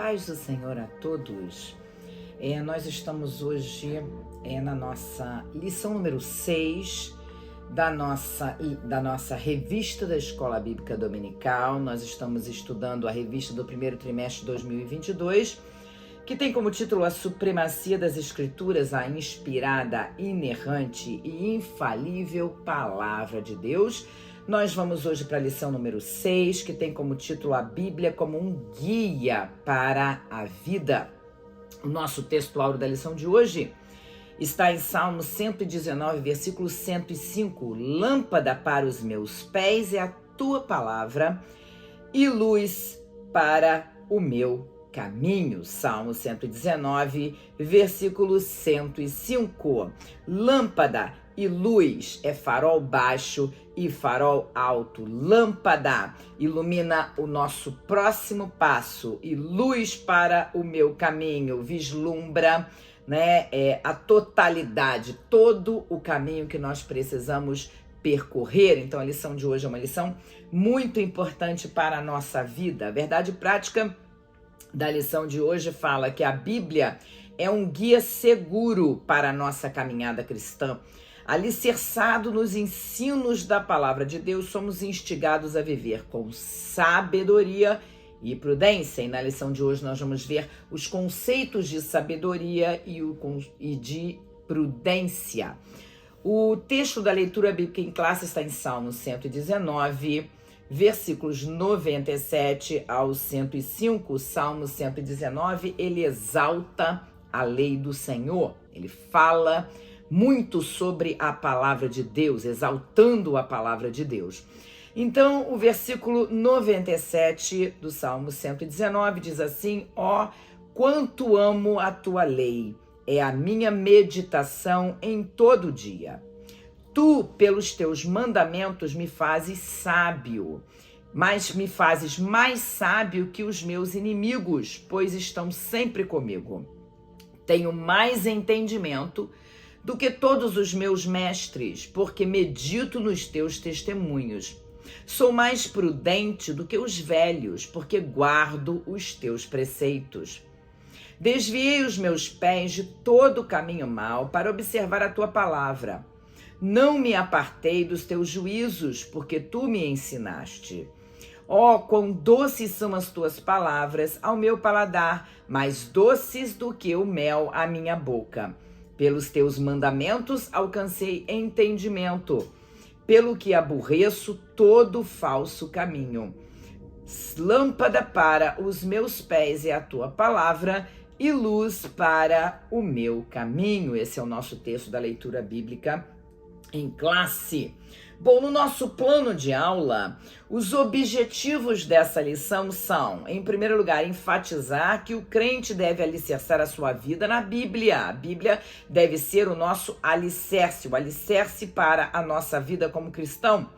paz do Senhor a todos. Nós estamos hoje na nossa lição número 6 da nossa revista da Escola Bíblica Dominical. Nós estamos estudando a revista do primeiro trimestre de 2022, que tem como título A Supremacia das Escrituras, a inspirada, inerrante e infalível Palavra de Deus. Nós vamos hoje para a lição número 6, que tem como título A Bíblia como um guia para a vida. O nosso texto áureo da lição de hoje está em Salmo 119, versículo 105. Lâmpada para os meus pés é a tua palavra e luz para o meu caminho. Salmo 119, versículo 105. Lâmpada e luz é farol baixo e farol alto. Lâmpada ilumina o nosso próximo passo e luz para o meu caminho. Vislumbra, a totalidade, todo o caminho que nós precisamos percorrer. Então a lição de hoje é uma lição muito importante para a nossa vida. A verdade prática da lição de hoje fala que a Bíblia é um guia seguro para a nossa caminhada cristã. Alicerçado nos ensinos da palavra de Deus, somos instigados a viver com sabedoria e prudência. E na lição de hoje nós vamos ver os conceitos de sabedoria e de prudência. O texto da leitura bíblica em classe está em Salmo 119, versículos 97 ao 105. Salmo 119, ele exalta a lei do Senhor. Ele fala muito sobre a palavra de Deus, exaltando a palavra de Deus. Então, o versículo 97 do Salmo 119 diz assim: Ó, quanto amo a tua lei, é a minha meditação em todo dia. Tu, pelos teus mandamentos, me fazes sábio, mas me fazes mais sábio que os meus inimigos, pois estão sempre comigo. Tenho mais entendimento do que todos os meus mestres, porque medito nos teus testemunhos. Sou mais prudente do que os velhos, porque guardo os teus preceitos. Desviei os meus pés de todo o caminho mau para observar a tua palavra. Não me apartei dos teus juízos, porque tu me ensinaste. Ó, quão doces são as tuas palavras ao meu paladar, mais doces do que o mel à minha boca. Pelos teus mandamentos alcancei entendimento, pelo que aborreço todo falso caminho. Lâmpada para os meus pés é a tua palavra e luz para o meu caminho. Esse é o nosso texto da leitura bíblica em classe. Bom, no nosso plano de aula, os objetivos dessa lição são, em primeiro lugar, enfatizar que o crente deve alicerçar a sua vida na Bíblia. A Bíblia deve ser o nosso alicerce, o alicerce para a nossa vida como cristão.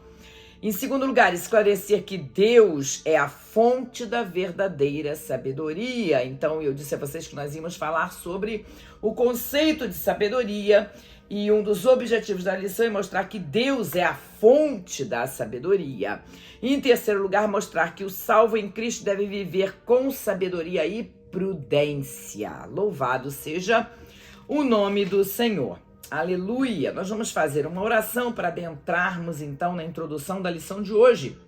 Em segundo lugar, esclarecer que Deus é a fonte da verdadeira sabedoria. Então, eu disse a vocês que nós íamos falar sobre o conceito de sabedoria. E um dos objetivos da lição é mostrar que Deus é a fonte da sabedoria. E, em terceiro lugar, mostrar que o salvo em Cristo deve viver com sabedoria e prudência. Louvado seja o nome do Senhor. Aleluia! Nós vamos fazer uma oração para adentrarmos, então, na introdução da lição de hoje.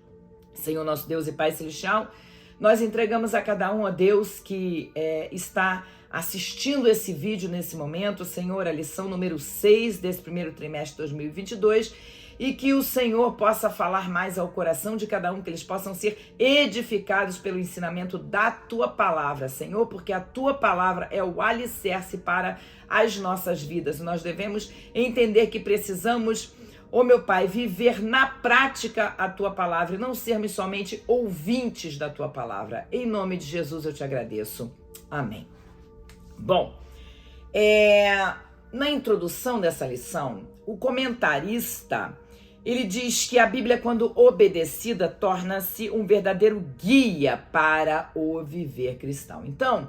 Senhor, nosso Deus e Pai Celestial, nós entregamos a cada um, a Deus, que está assistindo esse vídeo nesse momento, Senhor, a lição número 6 desse primeiro trimestre de 2022, e que o Senhor possa falar mais ao coração de cada um, que eles possam ser edificados pelo ensinamento da Tua Palavra, Senhor, porque a Tua Palavra é o alicerce para as nossas vidas. Nós devemos entender que precisamos, meu Pai, viver na prática a Tua Palavra e não sermos somente ouvintes da Tua Palavra. Em nome de Jesus eu te agradeço. Amém. Bom, na introdução dessa lição, o comentarista, ele diz que a Bíblia, quando obedecida, torna-se um verdadeiro guia para o viver cristão. Então,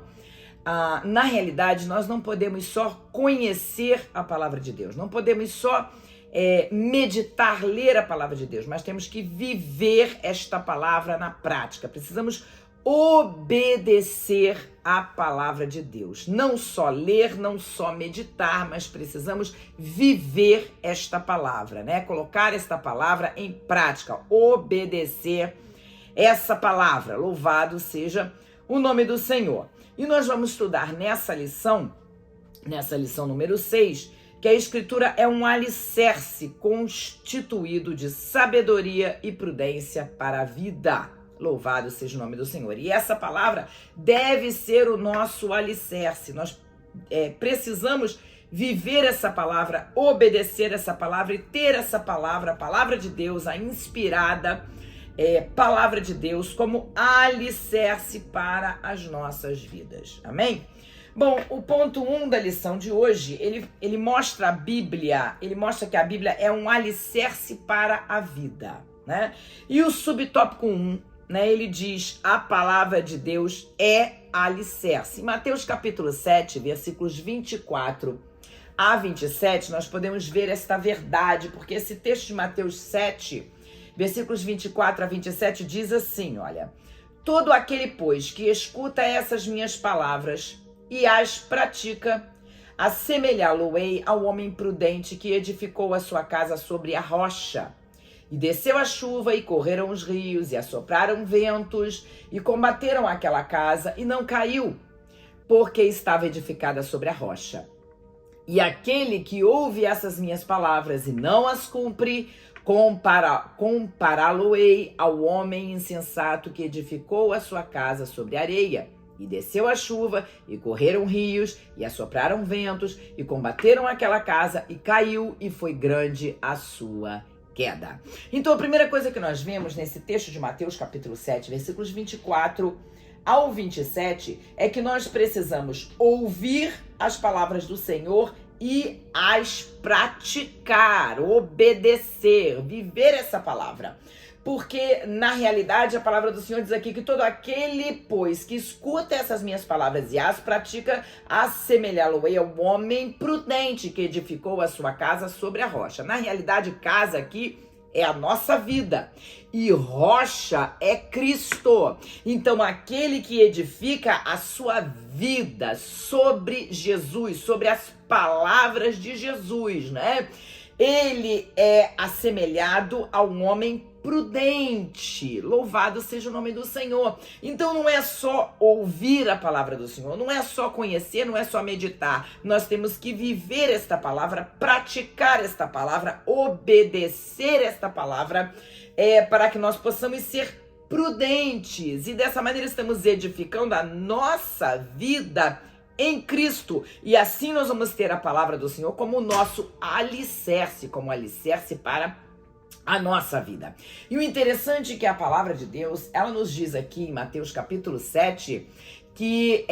na realidade, nós não podemos só conhecer a palavra de Deus, não podemos só meditar, ler a palavra de Deus, mas temos que viver esta palavra na prática. Precisamos obedecer a palavra de Deus. Não só ler, não só meditar, mas precisamos viver esta palavra, né? Colocar esta palavra em prática, obedecer essa palavra. Louvado seja o nome do Senhor. E nós vamos estudar nessa lição número 6, que a Escritura é um alicerce constituído de sabedoria e prudência para a vida. Louvado seja o nome do Senhor. E essa palavra deve ser o nosso alicerce. Nós precisamos viver essa palavra, obedecer essa palavra e ter essa palavra, a palavra de Deus, a inspirada palavra de Deus, como alicerce para as nossas vidas. Amém? Bom, o ponto 1 da lição de hoje, ele mostra a Bíblia, ele mostra que a Bíblia é um alicerce para a vida, né? E o subtópico 1, né, ele diz, a palavra de Deus é alicerce. Em Mateus capítulo 7, versículos 24 a 27, nós podemos ver esta verdade, porque esse texto de Mateus 7, versículos 24 a 27, diz assim, olha, todo aquele, pois, que escuta essas minhas palavras e as pratica, assemelhá-lo-ei ao homem prudente que edificou a sua casa sobre a rocha. E desceu a chuva, e correram os rios, e assopraram ventos, e combateram aquela casa, e não caiu, porque estava edificada sobre a rocha. E aquele que ouve essas minhas palavras e não as cumpre, compará-lo-ei ao homem insensato que edificou a sua casa sobre a areia. E desceu a chuva, e correram rios, e assopraram ventos, e combateram aquela casa, e caiu, e foi grande a sua queda. Então, a primeira coisa que nós vemos nesse texto de Mateus, capítulo 7, versículos 24 ao 27, é que nós precisamos ouvir as palavras do Senhor e as praticar, obedecer, viver essa palavra. Porque, na realidade, a palavra do Senhor diz aqui que todo aquele, pois, que escuta essas minhas palavras e as pratica, assemelhá-lo-ei ao homem prudente que edificou a sua casa sobre a rocha. Na realidade, casa aqui é a nossa vida e rocha é Cristo. Então, aquele que edifica a sua vida sobre Jesus, sobre as palavras de Jesus, né? Ele é assemelhado a um homem prudente. Louvado seja o nome do Senhor. Então não é só ouvir a palavra do Senhor, não é só conhecer, não é só meditar. Nós temos que viver esta palavra, praticar esta palavra, obedecer esta palavra, para que nós possamos ser prudentes. E dessa maneira estamos edificando a nossa vida em Cristo. E assim nós vamos ter a palavra do Senhor como nosso alicerce, como alicerce para a nossa vida. E o interessante é que a palavra de Deus, ela nos diz aqui em Mateus capítulo 7, que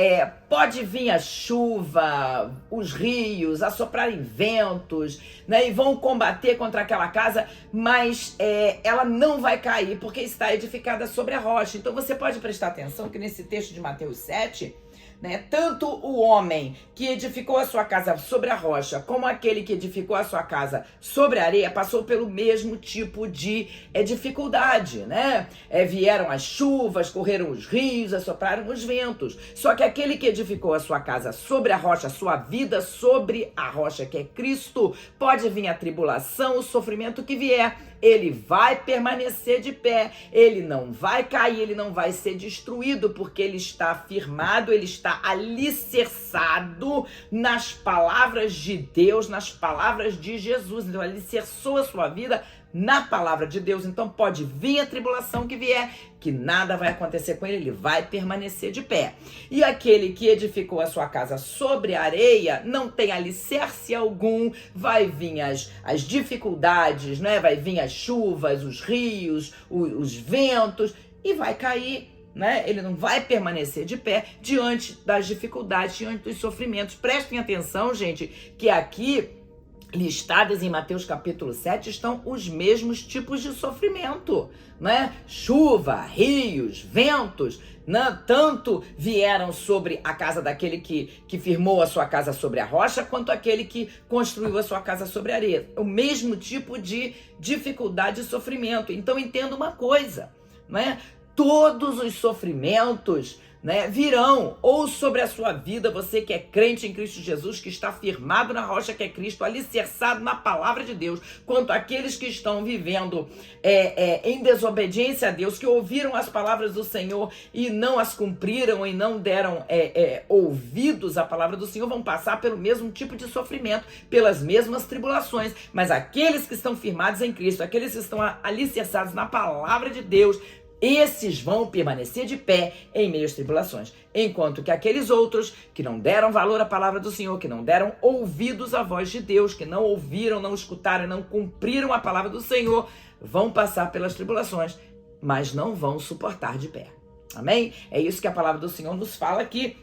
pode vir a chuva, os rios, assoprarem ventos, né, e vão combater contra aquela casa, mas ela não vai cair, porque está edificada sobre a rocha. Então você pode prestar atenção que nesse texto de Mateus 7, né, tanto o homem que edificou a sua casa sobre a rocha, como aquele que edificou a sua casa sobre a areia, passou pelo mesmo tipo de dificuldade, né? Vieram as chuvas, correram os rios, assopraram os ventos. Só que aquele que edificou a sua casa sobre a rocha, a sua vida sobre a rocha, que é Cristo, pode vir a tribulação, o sofrimento que vier, ele vai permanecer de pé, ele não vai cair, ele não vai ser destruído, porque ele está firmado, ele está alicerçado nas palavras de Deus, nas palavras de Jesus. Então, alicerçou a sua vida na palavra de Deus. Então, pode vir a tribulação que vier, que nada vai acontecer com ele, ele vai permanecer de pé. E aquele que edificou a sua casa sobre a areia, não tem alicerce algum, vai vir as dificuldades, né? Vai vir as chuvas, os rios, os ventos, e vai cair, né? Ele não vai permanecer de pé diante das dificuldades, diante dos sofrimentos. Prestem atenção, gente, que aqui listadas em Mateus capítulo 7 estão os mesmos tipos de sofrimento, né? Chuva, rios, ventos, né? Tanto vieram sobre a casa daquele que firmou a sua casa sobre a rocha, quanto aquele que construiu a sua casa sobre a areia. O mesmo tipo de dificuldade e sofrimento. Então entenda uma coisa, né? todos os sofrimentos, né, virão, ou sobre a sua vida, você que é crente em Cristo Jesus, que está firmado na rocha que é Cristo, alicerçado na palavra de Deus, quanto àqueles que estão vivendo em desobediência a Deus, que ouviram as palavras do Senhor e não as cumpriram e não deram ouvidos à palavra do Senhor, vão passar pelo mesmo tipo de sofrimento, pelas mesmas tribulações, mas aqueles que estão firmados em Cristo, aqueles que estão alicerçados na palavra de Deus, esses vão permanecer de pé em meio às tribulações, enquanto que aqueles outros que não deram valor à palavra do Senhor, que não deram ouvidos à voz de Deus, que não ouviram, não escutaram, não cumpriram a palavra do Senhor, vão passar pelas tribulações, mas não vão suportar de pé. Amém? É isso que a palavra do Senhor nos fala aqui.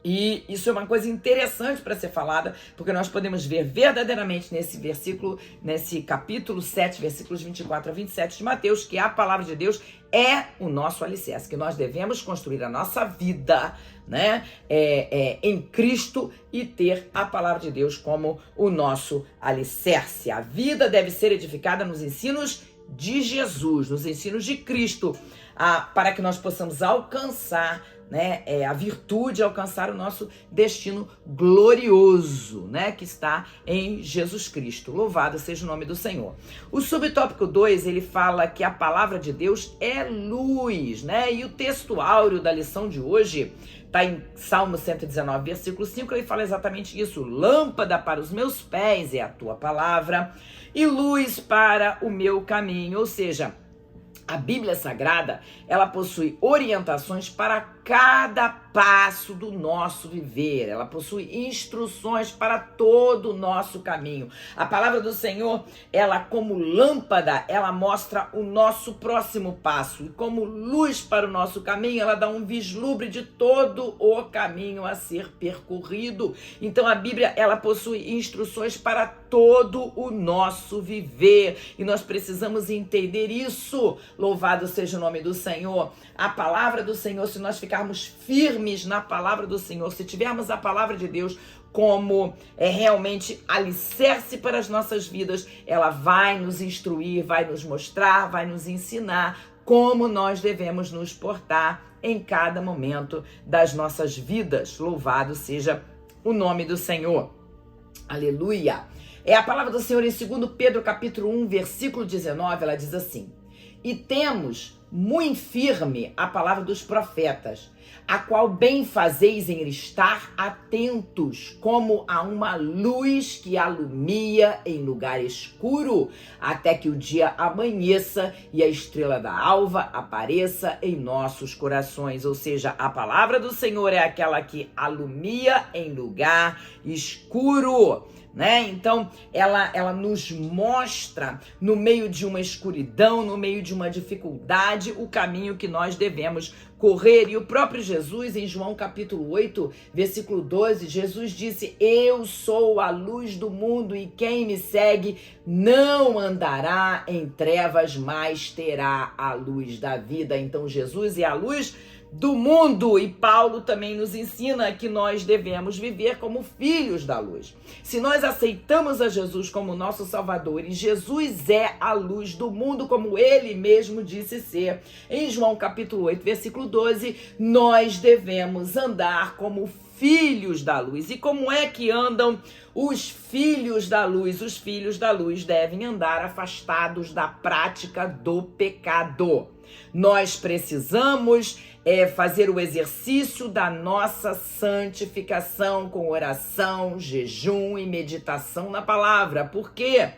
E isso é uma coisa interessante para ser falada, porque nós podemos ver verdadeiramente nesse versículo, nesse capítulo 7, versículos 24 a 27 de Mateus, que a palavra de Deus é o nosso alicerce, que nós devemos construir a nossa vida, né, em Cristo e ter a palavra de Deus como o nosso alicerce. A vida deve ser edificada nos ensinos de Jesus, nos ensinos de Cristo, para que nós possamos alcançar, né, a virtude, alcançar o nosso destino glorioso, né, que está em Jesus Cristo. Louvado seja o nome do Senhor. O subtópico 2, ele fala que a palavra de Deus é luz, né, e o texto áureo da lição de hoje está em Salmo 119, versículo 5, ele fala exatamente isso: lâmpada para os meus pés é a tua palavra e luz para o meu caminho. Ou seja, a Bíblia Sagrada, ela possui orientações para cada passo do nosso viver. Ela possui instruções para todo o nosso caminho. A palavra do Senhor, ela como lâmpada, ela mostra o nosso próximo passo. E como luz para o nosso caminho, ela dá um vislumbre de todo o caminho a ser percorrido. Então a Bíblia, ela possui instruções para todo o nosso viver. E nós precisamos entender isso. Louvado seja o nome do Senhor. A palavra do Senhor, se nós ficarmos firmes na palavra do Senhor, se tivermos a palavra de Deus como realmente alicerce para as nossas vidas, ela vai nos instruir, vai nos mostrar, vai nos ensinar como nós devemos nos portar em cada momento das nossas vidas. Louvado seja o nome do Senhor. Aleluia. É a palavra do Senhor em 2 Pedro capítulo 1, versículo 19, ela diz assim: e temos muito firme a palavra dos profetas, a qual bem fazeis em estar atentos, como a uma luz que alumia em lugar escuro, até que o dia amanheça e a estrela da alva apareça em nossos corações. Ou seja, a palavra do Senhor é aquela que alumia em lugar escuro, né? Então ela nos mostra no meio de uma escuridão, no meio de uma dificuldade, o caminho que nós devemos correr. E o próprio Jesus, em João capítulo 8, versículo 12, Jesus disse: eu sou a luz do mundo e quem me segue não andará em trevas, mas terá a luz da vida. Então Jesus é a luz do mundo, e Paulo também nos ensina que nós devemos viver como filhos da luz. Se nós aceitamos a Jesus como nosso Salvador, e Jesus é a luz do mundo, como ele mesmo disse ser, em João capítulo 8, versículo 12, nós devemos andar como filhos da luz. E como é que andam os filhos da luz? Os filhos da luz devem andar afastados da prática do pecado. Nós precisamos fazer o exercício da nossa santificação com oração, jejum e meditação na palavra, porque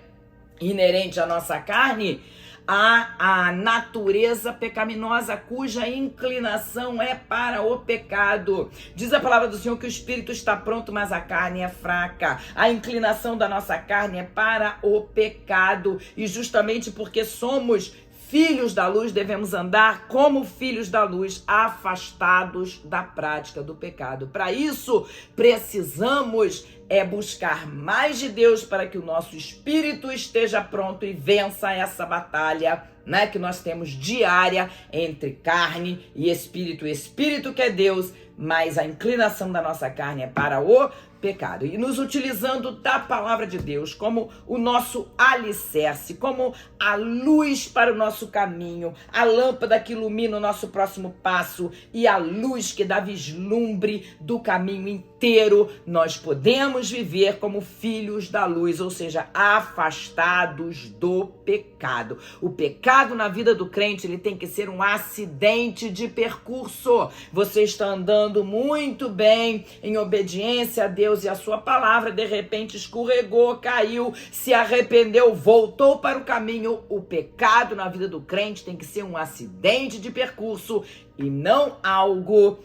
inerente à nossa carne a natureza pecaminosa, cuja inclinação é para o pecado. Diz a palavra do Senhor que o espírito está pronto, mas a carne é fraca. A inclinação da nossa carne é para o pecado, e justamente porque somos filhos da luz, devemos andar como filhos da luz, afastados da prática do pecado. Para isso, precisamos é buscar mais de Deus para que o nosso espírito esteja pronto e vença essa batalha, né, que nós temos diária entre carne e espírito. O espírito que é Deus, mas a inclinação da nossa carne é para o pecado. E nos utilizando da palavra de Deus como o nosso alicerce, como a luz para o nosso caminho, a lâmpada que ilumina o nosso próximo passo e a luz que dá vislumbre do caminho inteiro, nós podemos viver como filhos da luz, ou seja, afastados do pecado. O pecado na vida do crente, ele tem que ser um acidente de percurso. Você está andando muito bem em obediência a Deus e a sua palavra, de repente escorregou, caiu, se arrependeu, voltou para o caminho. O pecado na vida do crente tem que ser um acidente de percurso e não algo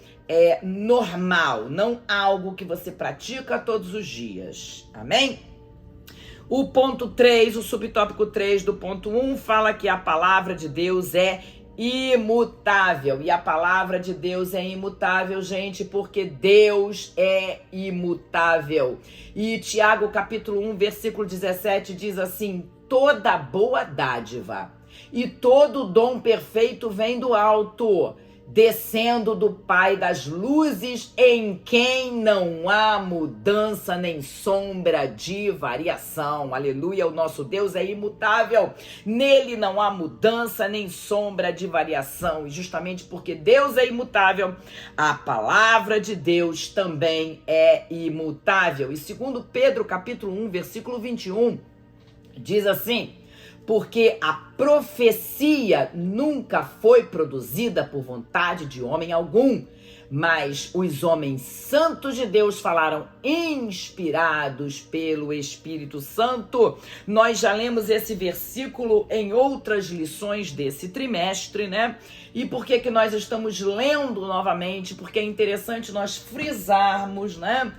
normal, não algo que você pratica todos os dias. Amém? O ponto 3, o subtópico 3 do ponto 1 fala que a palavra de Deus é imutável. E a palavra de Deus é imutável, gente, porque Deus é imutável. E Tiago capítulo 1, versículo 17 diz assim: toda boa dádiva e todo dom perfeito vem do alto, descendo do Pai das luzes, em quem não há mudança nem sombra de variação. Aleluia, o nosso Deus é imutável. Nele não há mudança nem sombra de variação. E justamente porque Deus é imutável, a palavra de Deus também é imutável. E segundo Pedro capítulo 1, versículo 21, diz assim: porque a profecia nunca foi produzida por vontade de homem algum, mas os homens santos de Deus falaram inspirados pelo Espírito Santo. Nós já lemos esse versículo em outras lições desse trimestre, né? E por que que nós estamos lendo novamente? Porque é interessante nós frisarmos, né?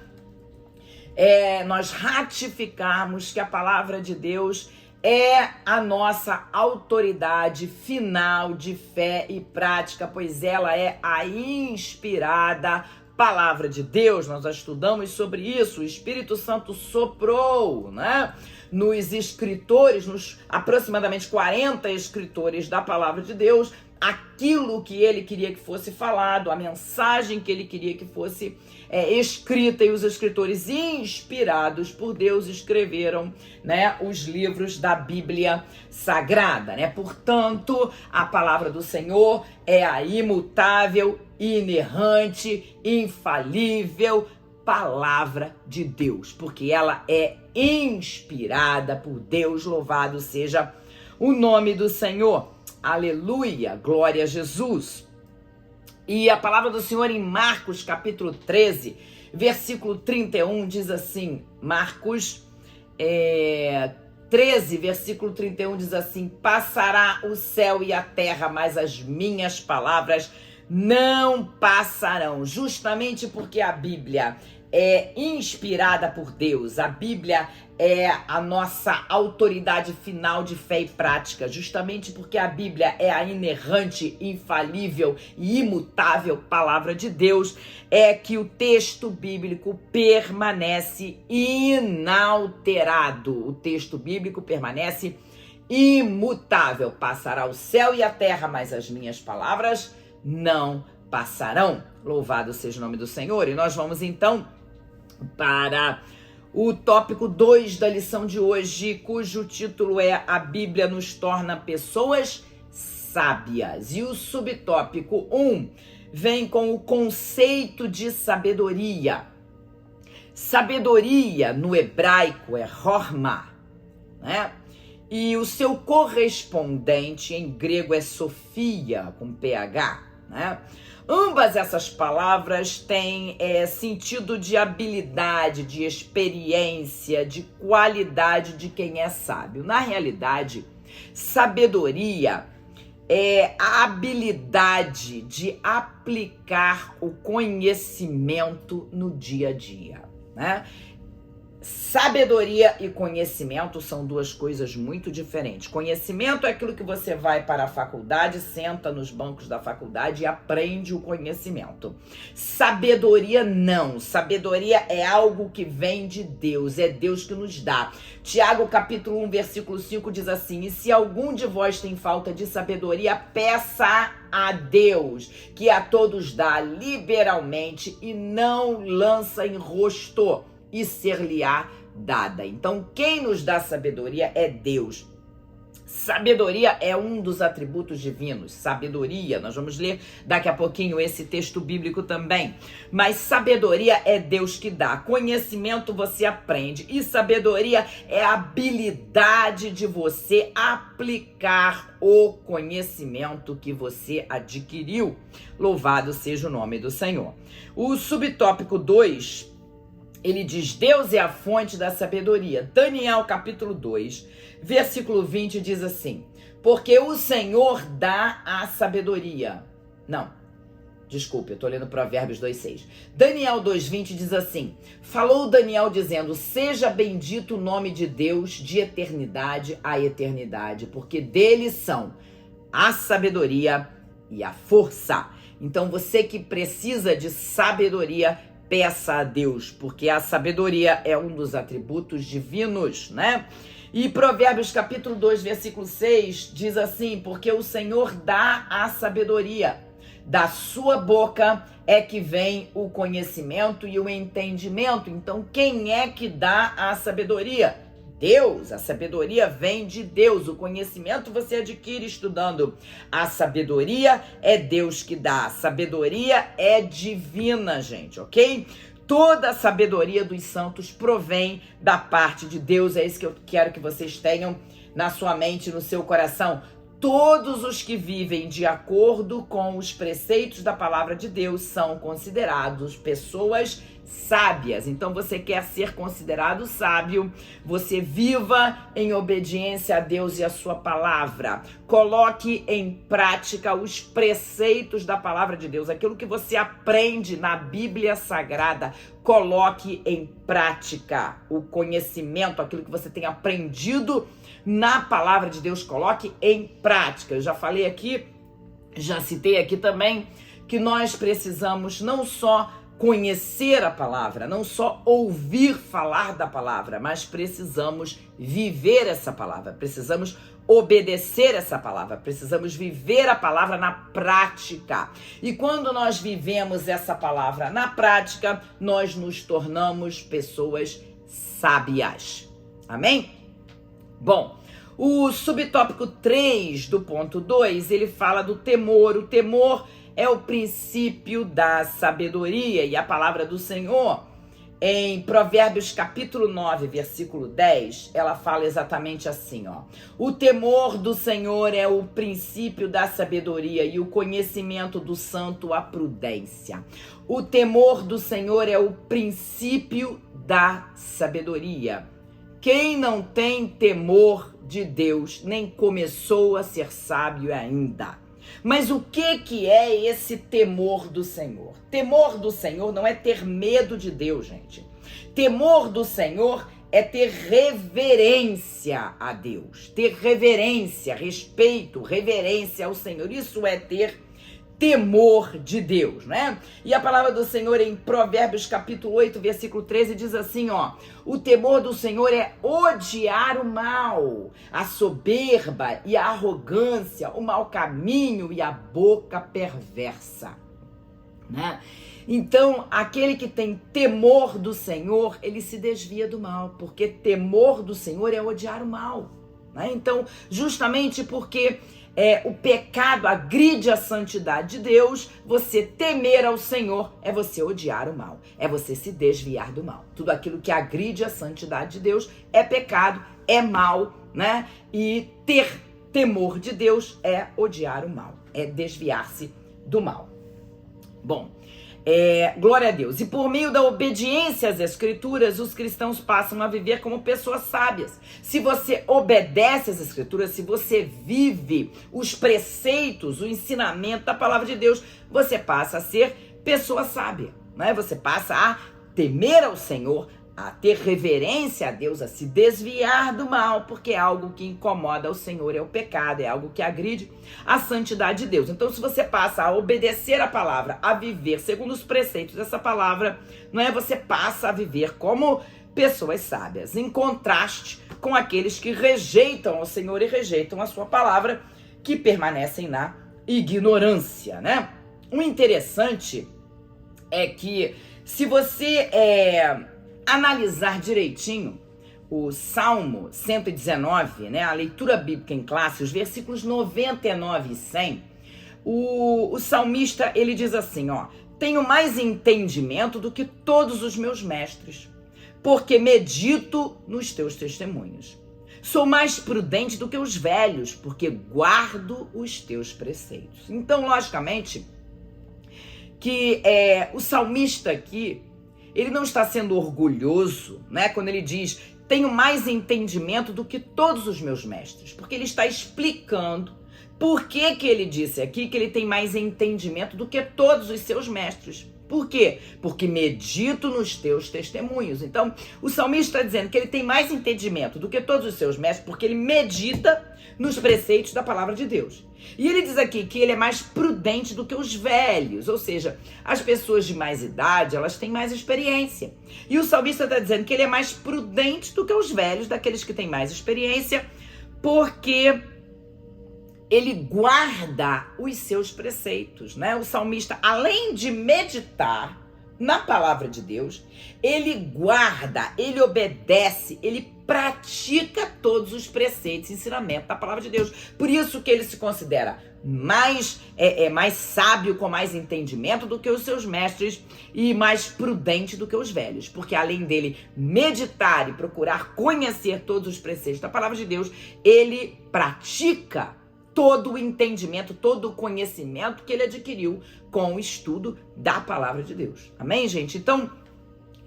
Nós ratificarmos que a palavra de Deus é a nossa autoridade final de fé e prática, pois ela é a inspirada palavra de Deus. Nós já estudamos sobre isso. O Espírito Santo soprou, né, nos escritores, nos aproximadamente 40 escritores da palavra de Deus, aquilo que ele queria que fosse falado, a mensagem que ele queria que fosse escrita, e os escritores inspirados por Deus escreveram, né, os livros da Bíblia Sagrada, né? Portanto, a palavra do Senhor é a imutável, inerrante, infalível palavra de Deus, porque ela é inspirada por Deus. Louvado seja o nome do Senhor. Aleluia, glória a Jesus. E a palavra do Senhor em Marcos capítulo 13, versículo 31 diz assim, Marcos 13, versículo 31 diz assim: passará o céu e a terra, mas as minhas palavras não passarão. Justamente porque a Bíblia é inspirada por Deus, a Bíblia é a nossa autoridade final de fé e prática, justamente porque a Bíblia é a inerrante, infalível e imutável palavra de Deus, é que o texto bíblico permanece inalterado. O texto bíblico permanece imutável. Passará o céu e a terra, mas as minhas palavras não passarão. Louvado seja o nome do Senhor. E nós vamos então para o tópico 2 da lição de hoje, cujo título é A Bíblia nos torna pessoas sábias. E o subtópico 1 vem com o conceito de sabedoria. Sabedoria no hebraico é horma, né? E o seu correspondente em grego é sofia, com PH, né? Ambas essas palavras têm sentido de habilidade, de experiência, de qualidade de quem é sábio. Na realidade, sabedoria é a habilidade de aplicar o conhecimento no dia a dia, né? Sabedoria e conhecimento são duas coisas muito diferentes. Conhecimento é aquilo que você vai para a faculdade, senta nos bancos da faculdade e aprende o conhecimento. Sabedoria não. Sabedoria é algo que vem de Deus, é Deus que nos dá. Tiago capítulo 1, versículo 5 diz assim: e se algum de vós tem falta de sabedoria, peça a Deus, que a todos dá liberalmente e não lança em rosto, e ser-lhe-á dada. Então, quem nos dá sabedoria é Deus. Sabedoria é um dos atributos divinos. Sabedoria, nós vamos ler daqui a pouquinho esse texto bíblico também. Mas sabedoria é Deus que dá. Conhecimento você aprende. E sabedoria é a habilidade de você aplicar o conhecimento que você adquiriu. Louvado seja o nome do Senhor. O subtópico 2, ele diz: Deus é a fonte da sabedoria. Daniel capítulo 2, versículo 20 diz assim: porque o Senhor dá a sabedoria. Não, desculpe, eu estou lendo Provérbios 2,6. Daniel 2,20 diz assim: falou Daniel dizendo: seja bendito o nome de Deus de eternidade a eternidade, porque dele são a sabedoria e a força. Então você que precisa de sabedoria, peça a Deus, porque a sabedoria é um dos atributos divinos, né? E Provérbios capítulo 2, versículo 6 diz assim: porque o Senhor dá a sabedoria, da sua boca é que vem o conhecimento e o entendimento. Então, quem é que dá a sabedoria? Deus. A sabedoria vem de Deus. O conhecimento você adquire estudando. A sabedoria é Deus que dá. A sabedoria é divina, gente, ok? Toda a sabedoria dos santos provém da parte de Deus. É isso que eu quero que vocês tenham na sua mente, no seu coração. Todos os que vivem de acordo com os preceitos da palavra de Deus são considerados pessoas sábias. Então, você quer ser considerado sábio, você viva em obediência a Deus e a sua palavra. Coloque em prática os preceitos da palavra de Deus, aquilo que você aprende na Bíblia Sagrada. Coloque em prática o conhecimento, aquilo que você tem aprendido na palavra de Deus, coloque em prática. Eu já falei aqui, já citei aqui também, que nós precisamos não só conhecer a palavra, não só ouvir falar da palavra, mas precisamos viver essa palavra, precisamos obedecer essa palavra, precisamos viver a palavra na prática. E quando nós vivemos essa palavra na prática, nós nos tornamos pessoas sábias. Amém? Bom, o subtópico 3 do ponto 2, ele fala do temor. O temor é o princípio da sabedoria, e a palavra do Senhor, em Provérbios capítulo 9, versículo 10, ela fala exatamente assim, ó: o temor do Senhor é o princípio da sabedoria, e o conhecimento do santo a prudência. O temor do Senhor é o princípio da sabedoria. Quem não tem temor de Deus nem começou a ser sábio ainda. Mas o que é esse temor do Senhor? Temor do Senhor não é ter medo de Deus, gente. Temor do Senhor é ter reverência a Deus. Ter reverência, respeito, reverência ao Senhor. Isso é ter temor de Deus, né? E a palavra do Senhor em Provérbios capítulo 8, versículo 13 diz assim, ó: o temor do Senhor é odiar o mal, a soberba e a arrogância, o mau caminho e a boca perversa, né? Então, aquele que tem temor do Senhor, ele se desvia do mal, porque temor do Senhor é odiar o mal, né? Então, justamente porque o pecado agride a santidade de Deus, você temer ao Senhor é você odiar o mal, é você se desviar do mal. Tudo aquilo que agride a santidade de Deus é pecado, é mal, né? E ter temor de Deus é odiar o mal, é desviar-se do mal. Bom, glória a Deus. E por meio da obediência às Escrituras, os cristãos passam a viver como pessoas sábias. Se você obedece às Escrituras, se você vive os preceitos, o ensinamento da palavra de Deus, você passa a ser pessoa sábia, né? Você passa a temer ao Senhor, a ter reverência a Deus, a se desviar do mal, porque é algo que incomoda o Senhor, é o pecado, é algo que agride a santidade de Deus. Então, se você passa a obedecer a palavra, a viver segundo os preceitos dessa palavra, não é? Você passa a viver como pessoas sábias, em contraste com aqueles que rejeitam o Senhor e rejeitam a sua palavra, que permanecem na ignorância, né? O interessante é que, se você analisar direitinho o Salmo 119, né, a leitura bíblica em classe, os versículos 99 e 100, o salmista, ele diz assim, ó: tenho mais entendimento do que todos os meus mestres, porque medito nos teus testemunhos. Sou mais prudente do que os velhos, porque guardo os teus preceitos. Então, logicamente, que o salmista aqui, ele não está sendo orgulhoso, né? Quando ele diz, tenho mais entendimento do que todos os meus mestres, porque ele está explicando por que que ele disse aqui que ele tem mais entendimento do que todos os seus mestres. Por quê? Porque medito nos teus testemunhos. Então, o salmista está dizendo que ele tem mais entendimento do que todos os seus mestres, porque ele medita nos preceitos da palavra de Deus. E ele diz aqui que ele é mais prudente do que os velhos, ou seja, as pessoas de mais idade, elas têm mais experiência. E o salmista está dizendo que ele é mais prudente do que os velhos, daqueles que têm mais experiência, porque ele guarda os seus preceitos, né? O salmista, além de meditar na palavra de Deus, ele guarda, ele obedece, ele pratica todos os preceitos e ensinamentos da palavra de Deus. Por isso que ele se considera mais sábio, com mais entendimento do que os seus mestres e mais prudente do que os velhos. Porque além dele meditar e procurar conhecer todos os preceitos da palavra de Deus, ele pratica todo o entendimento, todo o conhecimento que ele adquiriu com o estudo da palavra de Deus. Amém, gente? Então,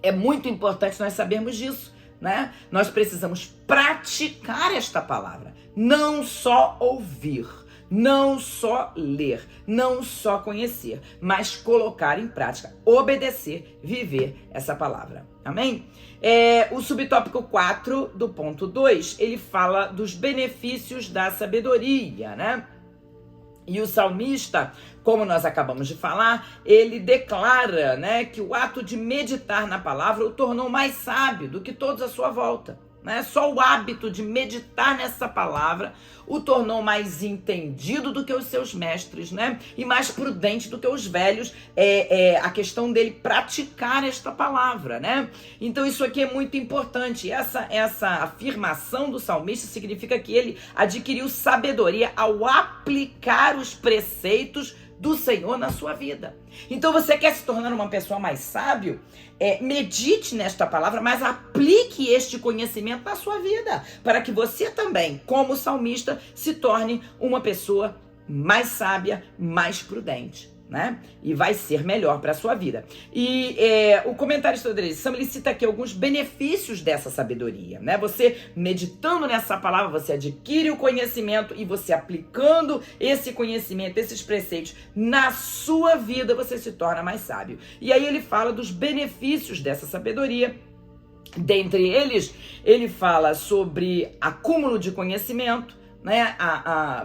é muito importante nós sabermos disso, né? Nós precisamos praticar esta palavra, não só ouvir, não só ler, não só conhecer, mas colocar em prática, obedecer, viver essa palavra. Amém? O subtópico 4 do ponto 2, ele fala dos benefícios da sabedoria, né? E o salmista, como nós acabamos de falar, ele declara, né, que o ato de meditar na palavra o tornou mais sábio do que todos à sua volta. Né? Só o hábito de meditar nessa palavra o tornou mais entendido do que os seus mestres, né? E mais prudente do que os velhos, a questão dele praticar esta palavra, né? Então isso aqui é muito importante. Essa afirmação do salmista significa que ele adquiriu sabedoria ao aplicar os preceitos do Senhor na sua vida. Então você quer se tornar uma pessoa mais sábio? Medite nesta palavra, mas aplique este conhecimento na sua vida, para que você também, como salmista, se torne uma pessoa mais sábia, mais prudente, né? E vai ser melhor para a sua vida. E o comentarista da edição, ele cita aqui alguns benefícios dessa sabedoria, né? Você meditando nessa palavra, você adquire o conhecimento, e você aplicando esse conhecimento, esses preceitos na sua vida, você se torna mais sábio. E aí ele fala dos benefícios dessa sabedoria. Dentre eles, ele fala sobre acúmulo de conhecimento, né?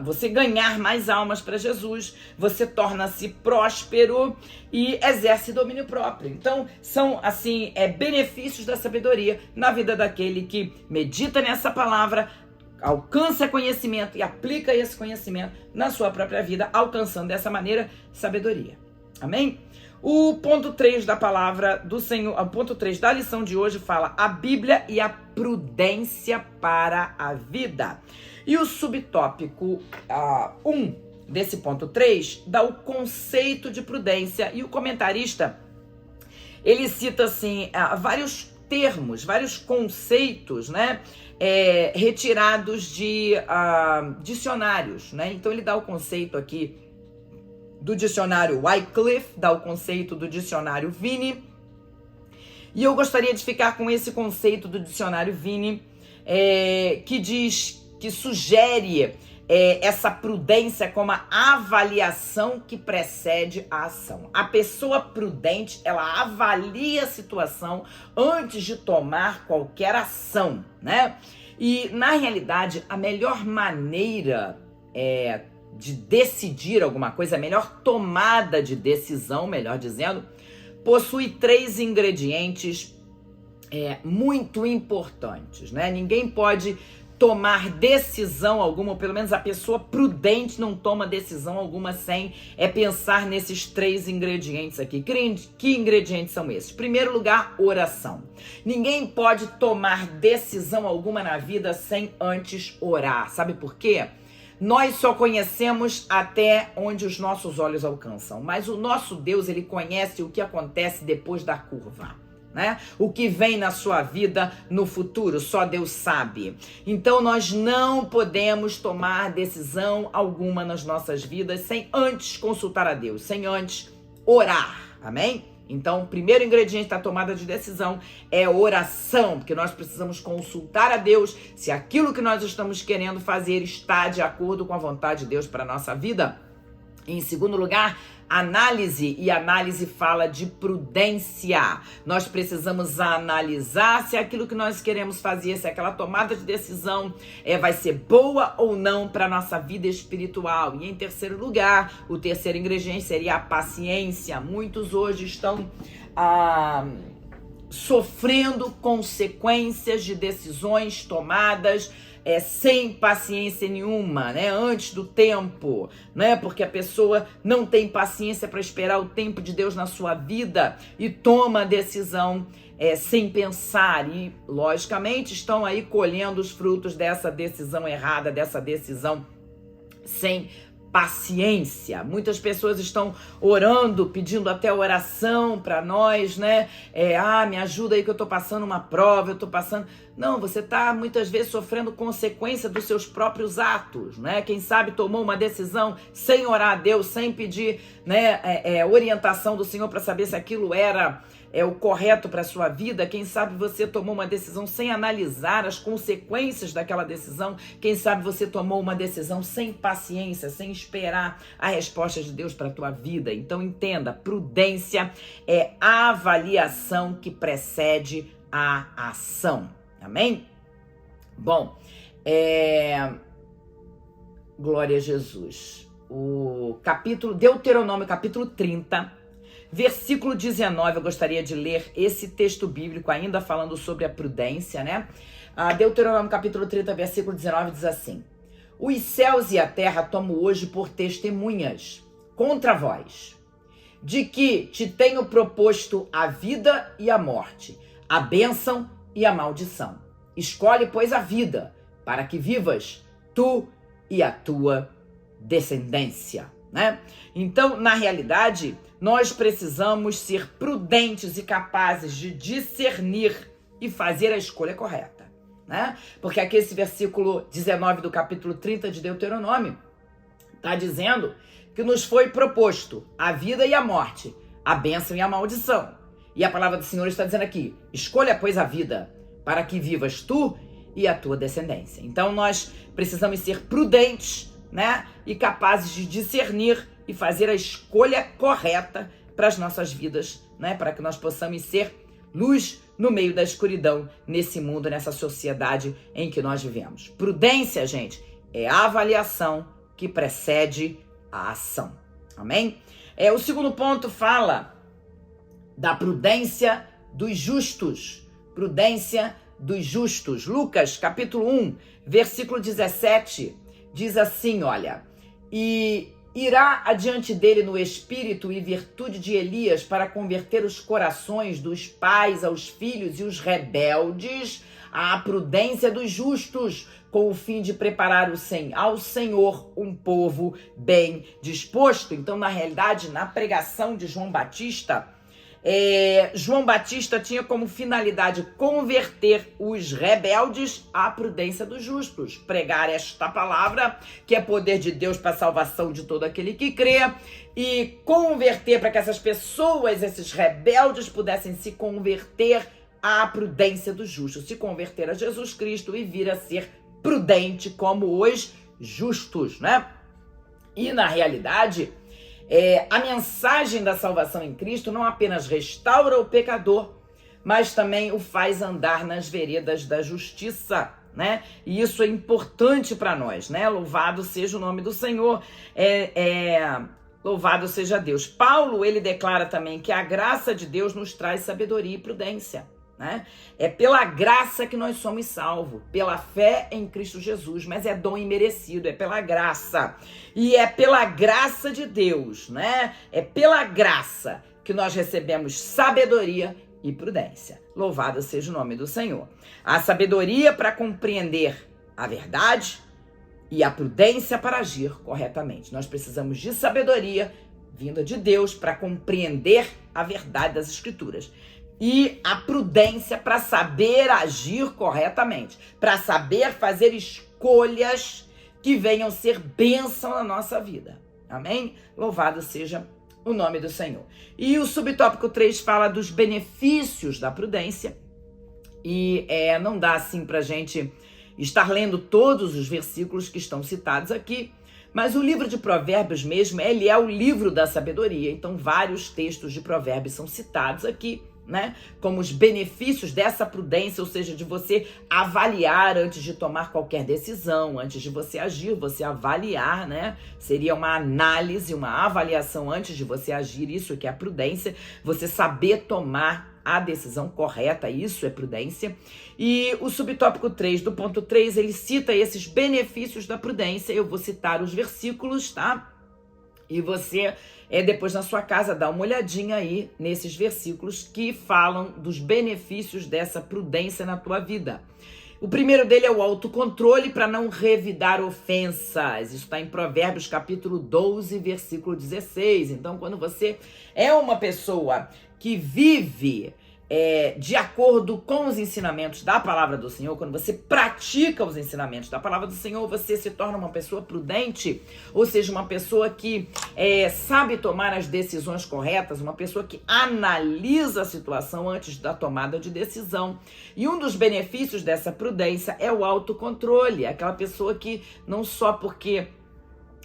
Você ganhar mais almas para Jesus, você torna-se próspero e exerce domínio próprio. Então, são assim benefícios da sabedoria na vida daquele que medita nessa palavra, alcança conhecimento e aplica esse conhecimento na sua própria vida, alcançando dessa maneira sabedoria. Amém? O ponto 3 da palavra do Senhor, o ponto 3 da lição de hoje fala a Bíblia e a prudência para a vida. E o subtópico 1 desse ponto 3 dá o conceito de prudência, e o comentarista, ele cita assim vários termos, vários conceitos, né, retirados de dicionários, né? Então ele dá o conceito aqui do dicionário Wycliffe, dá o conceito do dicionário Vini, e eu gostaria de ficar com esse conceito do dicionário Vini, que diz, que sugere essa prudência como a avaliação que precede a ação. A pessoa prudente, ela avalia a situação antes de tomar qualquer ação, né? E, na realidade, a melhor maneira de decidir alguma coisa, a melhor tomada de decisão, melhor dizendo, possui 3 ingredientes muito importantes, né? Ninguém pode tomar decisão alguma, ou pelo menos a pessoa prudente não toma decisão alguma sem pensar nesses 3 ingredientes aqui. Que ingredientes são esses? Em primeiro lugar, oração. Ninguém pode tomar decisão alguma na vida sem antes orar. Sabe por quê? Nós só conhecemos até onde os nossos olhos alcançam, mas o nosso Deus, ele conhece o que acontece depois da curva, né? O que vem na sua vida no futuro, só Deus sabe. Então nós não podemos tomar decisão alguma nas nossas vidas sem antes consultar a Deus, sem antes orar, amém? Então, o primeiro ingrediente da tomada de decisão é oração, porque nós precisamos consultar a Deus se aquilo que nós estamos querendo fazer está de acordo com a vontade de Deus para a nossa vida. Em segundo lugar, análise, e análise fala de prudência. Nós precisamos analisar se aquilo que nós queremos fazer, se aquela tomada de decisão vai ser boa ou não para a nossa vida espiritual. E em terceiro lugar, o terceiro ingrediente seria a paciência. Muitos hoje estão sofrendo consequências de decisões tomadas sem paciência nenhuma, né? Antes do tempo, né? Porque a pessoa não tem paciência para esperar o tempo de Deus na sua vida e toma a decisão sem pensar e, logicamente, estão aí colhendo os frutos dessa decisão errada, dessa decisão sem paciência. Muitas pessoas estão orando, pedindo até oração para nós, né? Me ajuda aí que eu tô passando uma prova, eu tô passando... Não, você tá muitas vezes sofrendo consequência dos seus próprios atos, né? Quem sabe tomou uma decisão sem orar a Deus, sem pedir, né, orientação do Senhor para saber se aquilo era o correto para a sua vida. Quem sabe você tomou uma decisão sem analisar as consequências daquela decisão. Quem sabe você tomou uma decisão sem paciência, sem esperar a resposta de Deus para a tua vida. Então entenda, prudência é a avaliação que precede a ação. Amém? Bom, glória a Jesus. O capítulo, Deuteronômio, capítulo 30, versículo 19, eu gostaria de ler esse texto bíblico ainda falando sobre a prudência, né? Deuteronômio capítulo 30, versículo 19 diz assim: os céus e a terra tomo hoje por testemunhas contra vós, de que te tenho proposto a vida e a morte, a bênção e a maldição. Escolhe, pois, a vida, para que vivas tu e a tua descendência, né? Então, na realidade, nós precisamos ser prudentes e capazes de discernir e fazer a escolha correta, né? Porque aqui esse versículo 19 do capítulo 30 de Deuteronômio está dizendo que nos foi proposto a vida e a morte, a bênção e a maldição. E a palavra do Senhor está dizendo aqui: escolha, pois, a vida, para que vivas tu e a tua descendência. Então nós precisamos ser prudentes, né? E capazes de discernir e fazer a escolha correta para as nossas vidas, né? Para que nós possamos ser luz no meio da escuridão, nesse mundo, nessa sociedade em que nós vivemos. Prudência, gente, é a avaliação que precede a ação. Amém? O segundo ponto fala da prudência dos justos. Prudência dos justos. Lucas, capítulo 1, versículo 17, diz assim, olha: e irá adiante dele no espírito e virtude de Elias para converter os corações dos pais aos filhos e os rebeldes à prudência dos justos, com o fim de preparar ao Senhor um povo bem disposto. Então, na realidade, na pregação de João Batista, João Batista tinha como finalidade converter os rebeldes à prudência dos justos, pregar esta palavra que é poder de Deus para a salvação de todo aquele que crê, e converter para que essas pessoas, esses rebeldes, pudessem se converter à prudência dos justos, se converter a Jesus Cristo e vir a ser prudente como os justos, né? E na realidade, a mensagem da salvação em Cristo não apenas restaura o pecador, mas também o faz andar nas veredas da justiça, né? E isso é importante para nós, né? Louvado seja o nome do Senhor, louvado seja Deus. Paulo, ele declara também que a graça de Deus nos traz sabedoria e prudência, né? É pela graça que nós somos salvos, pela fé em Cristo Jesus, mas é dom imerecido, é pela graça. E é pela graça de Deus, né? É pela graça que nós recebemos sabedoria e prudência. Louvado seja o nome do Senhor. A sabedoria para compreender a verdade e a prudência para agir corretamente. Nós precisamos de sabedoria vinda de Deus para compreender a verdade das Escrituras. E a prudência para saber agir corretamente, para saber fazer escolhas que venham ser bênção na nossa vida. Amém? Louvado seja o nome do Senhor. E o subtópico 3 fala dos benefícios da prudência. E não dá assim para a gente estar lendo todos os versículos que estão citados aqui, mas o livro de Provérbios mesmo, ele é o livro da sabedoria. Então vários textos de Provérbios são citados aqui, né? Como os benefícios dessa prudência, ou seja, de você avaliar antes de tomar qualquer decisão, antes de você agir, você avaliar, né? Seria uma análise, uma avaliação antes de você agir, isso que é a prudência, você saber tomar a decisão correta, isso é prudência. E o subtópico 3, do ponto 3, ele cita esses benefícios da prudência. Eu vou citar os versículos, tá? E você, depois na sua casa, dá uma olhadinha aí nesses versículos que falam dos benefícios dessa prudência na tua vida. O primeiro dele é o autocontrole para não revidar ofensas. Isso está em Provérbios capítulo 12, versículo 16. Então, quando você é uma pessoa que vive de acordo com os ensinamentos da palavra do Senhor, quando você pratica os ensinamentos da palavra do Senhor, você se torna uma pessoa prudente, ou seja, uma pessoa que sabe tomar as decisões corretas, uma pessoa que analisa a situação antes da tomada de decisão. E um dos benefícios dessa prudência é o autocontrole, aquela pessoa que não só porque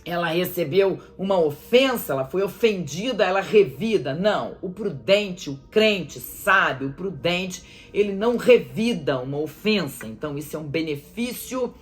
ela recebeu uma ofensa, ela foi ofendida, ela revida. Não, o prudente, o crente sabe, o prudente, ele não revida uma ofensa. Então isso é um benefício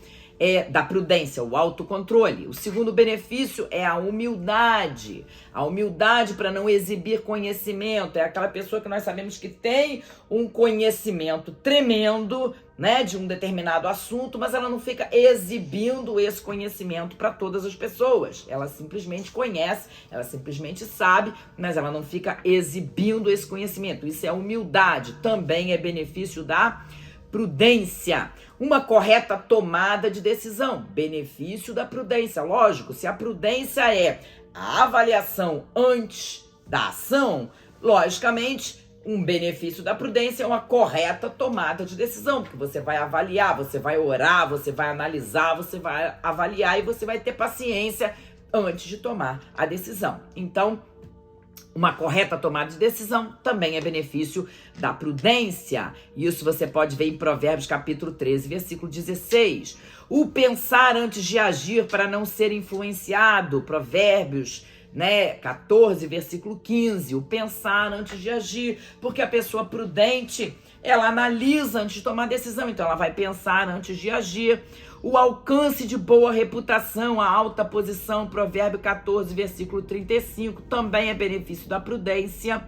da prudência, o autocontrole. O segundo benefício é a humildade. A humildade para não exibir conhecimento. É aquela pessoa que nós sabemos que tem um conhecimento tremendo, né, de um determinado assunto, mas ela não fica exibindo esse conhecimento para todas as pessoas. Ela simplesmente conhece, ela simplesmente sabe, mas ela não fica exibindo esse conhecimento. Isso é humildade. Também é benefício da prudência. Uma correta tomada de decisão. Benefício da prudência. Lógico, se a prudência é a avaliação antes da ação, logicamente, um benefício da prudência é uma correta tomada de decisão, porque você vai avaliar, você vai orar, você vai analisar, você vai avaliar e você vai ter paciência antes de tomar a decisão. Então, uma correta tomada de decisão também é benefício da prudência. Isso você pode ver em Provérbios capítulo 13, versículo 16. O pensar antes de agir para não ser influenciado. Provérbios 14, versículo 15. O pensar antes de agir, porque a pessoa prudente, ela analisa antes de tomar decisão, então ela vai pensar antes de agir. O alcance de boa reputação, a alta posição, Provérbio 14, versículo 35, também é benefício da prudência.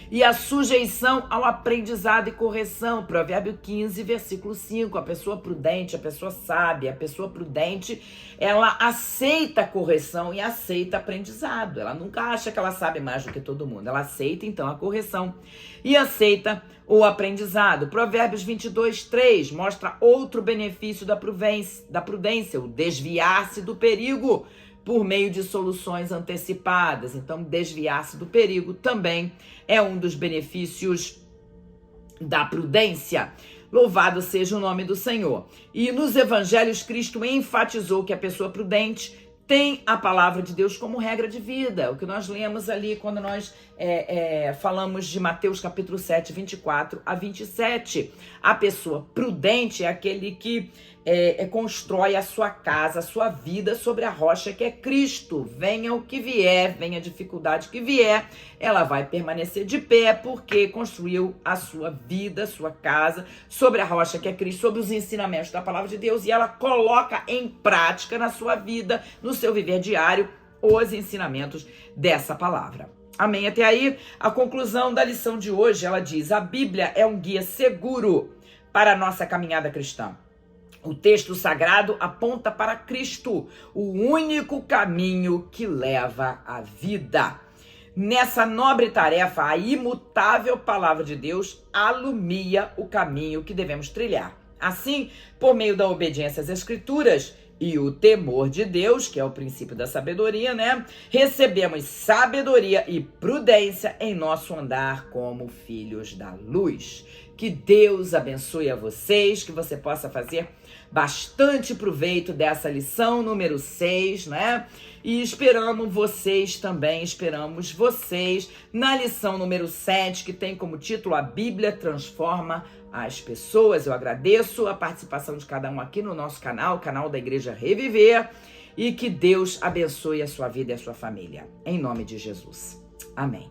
E a sujeição ao aprendizado e correção, Provérbio 15, versículo 5. A pessoa prudente, a pessoa sábia, a pessoa prudente, ela aceita a correção e aceita aprendizado. Ela nunca acha que ela sabe mais do que todo mundo. Ela aceita, então, a correção e aceita o aprendizado. Provérbios 22, 3 mostra outro benefício da prudência, o desviar-se do perigo por meio de soluções antecipadas. Então, desviar-se do perigo também é um dos benefícios da prudência. Louvado seja o nome do Senhor. E nos evangelhos, Cristo enfatizou que a pessoa prudente tem a palavra de Deus como regra de vida. O que nós lemos ali quando nós falamos de Mateus capítulo 7, 24 a 27. A pessoa prudente é aquele que constrói a sua casa, a sua vida sobre a rocha que é Cristo. Venha o que vier, venha a dificuldade que vier, ela vai permanecer de pé porque construiu a sua vida, a sua casa sobre a rocha que é Cristo, sobre os ensinamentos da palavra de Deus, e ela coloca em prática na sua vida, no seu viver diário, os ensinamentos dessa palavra. Amém? Até aí, a conclusão da lição de hoje, ela diz: a Bíblia é um guia seguro para a nossa caminhada cristã. O texto sagrado aponta para Cristo, o único caminho que leva à vida. Nessa nobre tarefa, a imutável palavra de Deus alumia o caminho que devemos trilhar. Assim, por meio da obediência às Escrituras e o temor de Deus, que é o princípio da sabedoria, recebemos sabedoria e prudência em nosso andar como filhos da luz. Que Deus abençoe a vocês, que você possa fazer bastante proveito dessa lição número 6, E esperamos vocês na lição número 7, que tem como título A Bíblia Transforma as Pessoas. Eu agradeço a participação de cada um aqui no nosso canal, o canal da Igreja Reviver, e que Deus abençoe a sua vida e a sua família. Em nome de Jesus. Amém.